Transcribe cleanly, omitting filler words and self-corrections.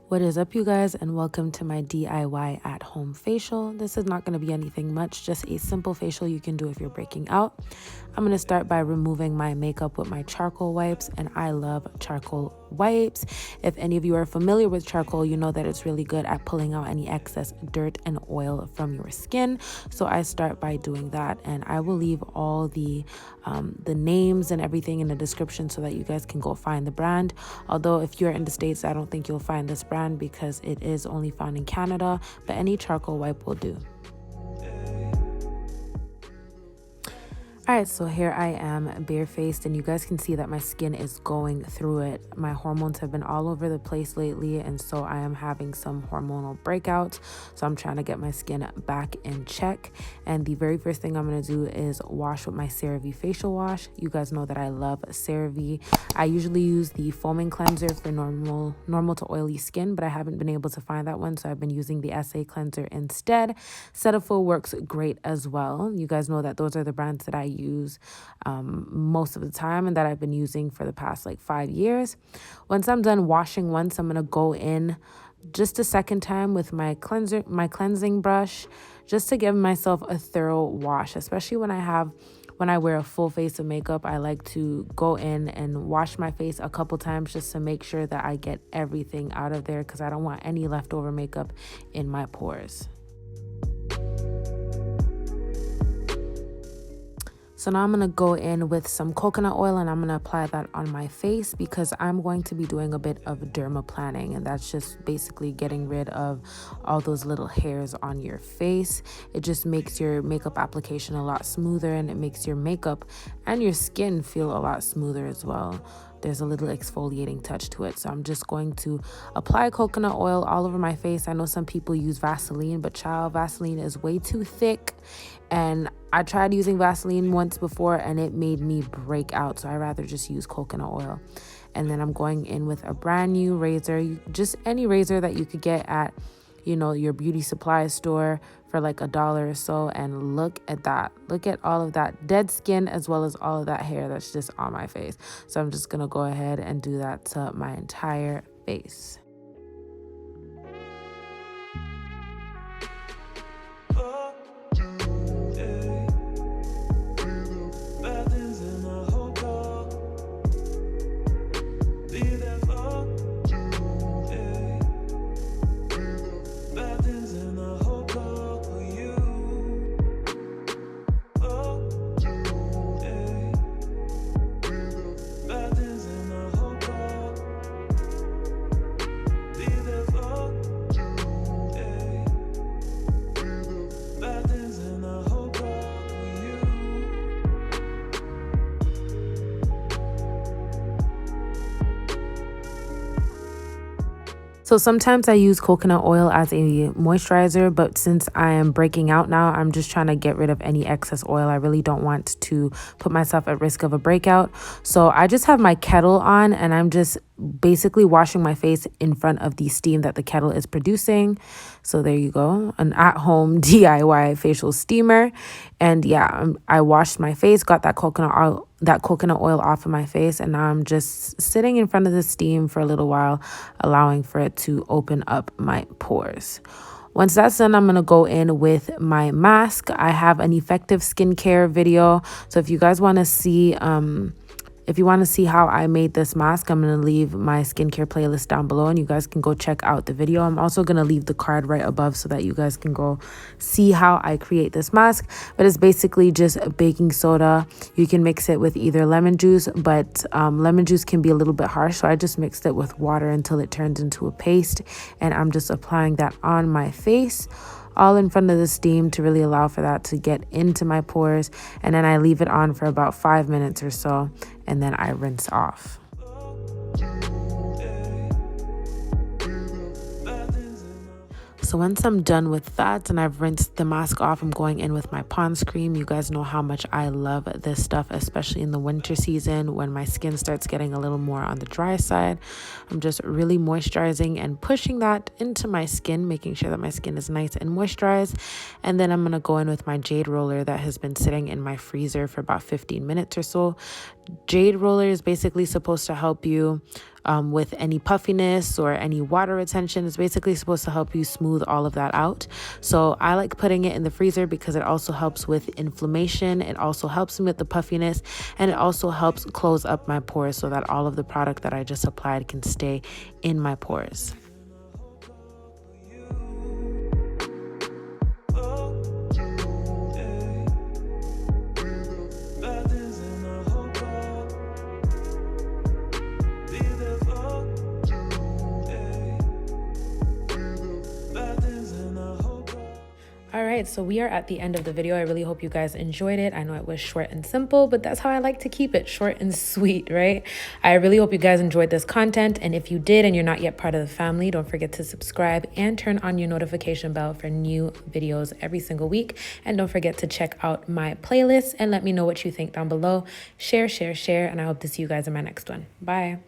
What is up, you guys, and welcome to my DIY at home facial. This is not going to be anything much, just a simple facial you can do if you're breaking out. I'm going to start by removing my makeup with my charcoal wipes, and I love charcoal wipes. If any of you are familiar with charcoal, you know that it's really good at pulling out any excess dirt and oil from your skin. So I start by doing that, and I will leave all the names and everything in the description so that you guys can go find the brand. Although if you're in the States, I don't think you'll find this brand because it is only found in Canada, but any charcoal wipe will do. Alright, so here I am barefaced, and you guys can see that my skin is going through it. My hormones have been all over the place lately, and so I am having some hormonal breakouts. So I'm trying to get my skin back in check. And the very first thing I'm going to do is wash with my CeraVe facial wash. You guys know that I love CeraVe. I usually use the foaming cleanser for normal to oily skin, but I haven't been able to find that one, so I've been using the SA cleanser instead. Cetaphil works great as well. You guys know that those are the brands that I use most of the time and that I've been using for the past like 5 years. Once I'm done washing once, I'm going to go in just a second time with my cleansing brush, just to give myself a thorough wash, especially when I wear a full face of makeup. I like to go in and wash my face a couple times just to make sure that I get everything out of there, because I don't want any leftover makeup in my pores. So now I'm going to go in with some coconut oil, and I'm going to apply that on my face because I'm going to be doing a bit of dermaplaning, and that's just basically getting rid of all those little hairs on your face. It just makes your makeup application a lot smoother, and it makes your makeup and your skin feel a lot smoother as well. There's a little exfoliating touch to it. So I'm just going to apply coconut oil all over my face. I know some people use Vaseline, but child, Vaseline is way too thick. And I tried using Vaseline once before and it made me break out. So I rather just use coconut oil. And then I'm going in with a brand new razor, just any razor that you could get at, your beauty supply store for like $1 or so. And look at that. Look at all of that dead skin as well as all of that hair that's just on my face. So I'm just going to go ahead and do that to my entire face. So sometimes I use coconut oil as a moisturizer, but since I am breaking out now, I'm just trying to get rid of any excess oil. I really don't want to put myself at risk of a breakout. So I just have my kettle on, and I'm just basically washing my face in front of the steam that the kettle is producing. So there you go, an at-home DIY facial steamer. And yeah, I washed my face, got that coconut oil off of my face, and now I'm just sitting in front of the steam for a little while, allowing for it to open up my pores. Once that's done, I'm going to go in with my mask. I have an effective skincare video, so if you guys want to see how I made this mask, I'm going to leave my skincare playlist down below and you guys can go check out the video. I'm also going to leave the card right above so that you guys can go see how I create this mask. But it's basically just baking soda. You can mix it with either lemon juice, but lemon juice can be a little bit harsh. So I just mixed it with water until it turns into a paste. And I'm just applying that on my face, all in front of the steam to really allow for that to get into my pores. And then I leave it on for about 5 minutes or so, and then I rinse off. So once I'm done with that and I've rinsed the mask off, I'm going in with my Pond's cream. You guys know how much I love this stuff, especially in the winter season when my skin starts getting a little more on the dry side. I'm just really moisturizing and pushing that into my skin, making sure that my skin is nice and moisturized. And then I'm going to go in with my jade roller that has been sitting in my freezer for about 15 minutes or so. Jade roller is basically supposed to help you with any puffiness or any water retention. It's basically supposed to help you smooth all of that out. So I like putting it in the freezer because it also helps with inflammation. It also helps me with the puffiness, and it also helps close up my pores so that all of the product that I just applied can stay in my pores. All right, so we are at the end of the video. I really hope you guys enjoyed it. I know it was short and simple, but that's how I like to keep it, short and sweet, right? I really hope you guys enjoyed this content. And if you did and you're not yet part of the family, don't forget to subscribe and turn on your notification bell for new videos every single week. And don't forget to check out my playlist and let me know what you think down below. Share, and I hope to see you guys in my next one. Bye.